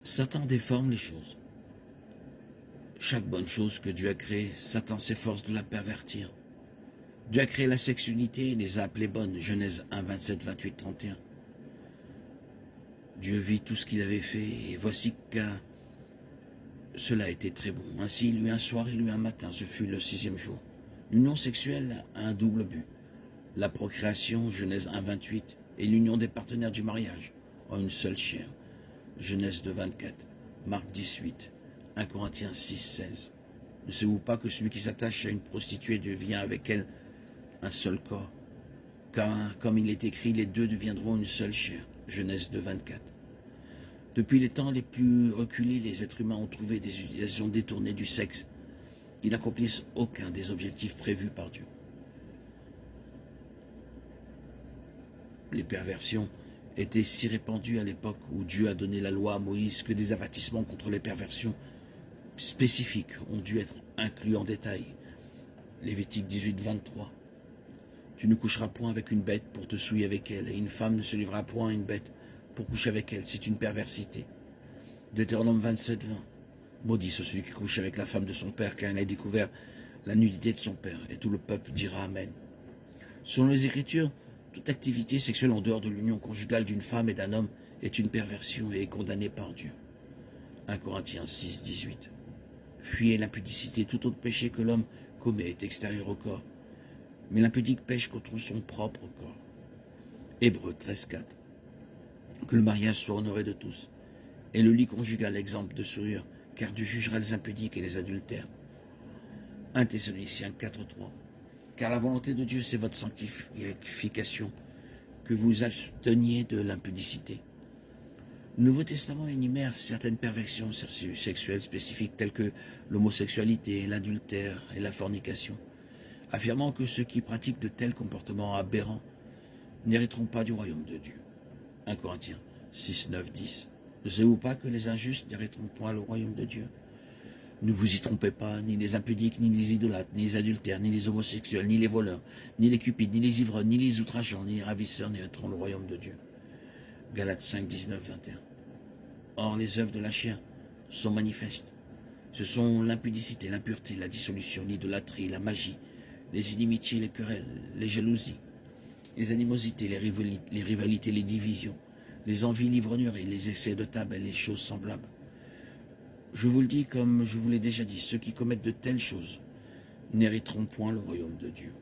Satan déforme les choses. Chaque bonne chose que Dieu a créée, Satan s'efforce de la pervertir. Dieu a créé la sexualité et les a appelées bonnes. Genèse 1, 27, 28, 31. Dieu vit tout ce qu'il avait fait et voici que cela était très bon. Ainsi, il eut un soir et il eut un matin. Ce fut le 6e jour. L'union sexuelle a un double but. La procréation, Genèse 1, 28, et l'union des partenaires du mariage en une seule chair. Genèse 2, 24, Marc 18, 1 Corinthiens 6, 16. Ne savez-vous pas que celui qui s'attache à une prostituée devient avec elle un seul corps? Car comme il est écrit, les deux deviendront une seule chair. Genèse 2, 24. Depuis les temps les plus reculés, les êtres humains ont trouvé des utilisations détournées du sexe qui n'accomplissent aucun des objectifs prévus par Dieu. Les perversions étaient si répandues à l'époque où Dieu a donné la loi à Moïse que des avertissements contre les perversions spécifiques ont dû être inclus en détail. Lévitique 18, 23. Tu ne coucheras point avec une bête pour te souiller avec elle, et une femme ne se livrera point à une bête pour coucher avec elle, c'est une perversité. Deutéronome 27, 20. Maudit soit celui qui couche avec la femme de son père, car il a découvert la nudité de son père, et tout le peuple dira Amen. Selon les Écritures, toute activité sexuelle en dehors de l'union conjugale d'une femme et d'un homme est une perversion et est condamnée par Dieu. 1 Corinthiens 6, 18. Fuyez l'impudicité, tout autre péché que l'homme commet est extérieur au corps, mais l'impudique pêche contre son propre corps. Hébreux 13, 4. Que le mariage soit honoré de tous, et le lit conjugal exemple de souillure, car Dieu jugera les impudiques et les adultères. 1 Thessaloniciens 4, 3. Car la volonté de Dieu, c'est votre sanctification, que vous absteniez de l'impudicité. Le Nouveau Testament énumère certaines perversions sexuelles spécifiques telles que l'homosexualité, l'adultère et la fornication, affirmant que ceux qui pratiquent de tels comportements aberrants n'hériteront pas du royaume de Dieu. 1 Corinthiens 6, 9, 10. Ne savez-vous pas que les injustes n'hériteront point le royaume de Dieu? Ne vous y trompez pas, ni les impudiques, ni les idolâtres, ni les adultères, ni les homosexuels, ni les voleurs, ni les cupides, ni les ivrognes, ni les outrageants, ni les ravisseurs n'hériteront le royaume de Dieu. Galates 5, 19, 21. Or, les œuvres de la chair sont manifestes. Ce sont l'impudicité, l'impureté, la dissolution, l'idolâtrie, la magie, les inimitiés, les querelles, les jalousies, les animosités, les rivalités, les divisions, les envies, l'ivrognerie, les excès de table et les choses semblables. Je vous le dis comme je vous l'ai déjà dit, ceux qui commettent de telles choses n'hériteront point le royaume de Dieu.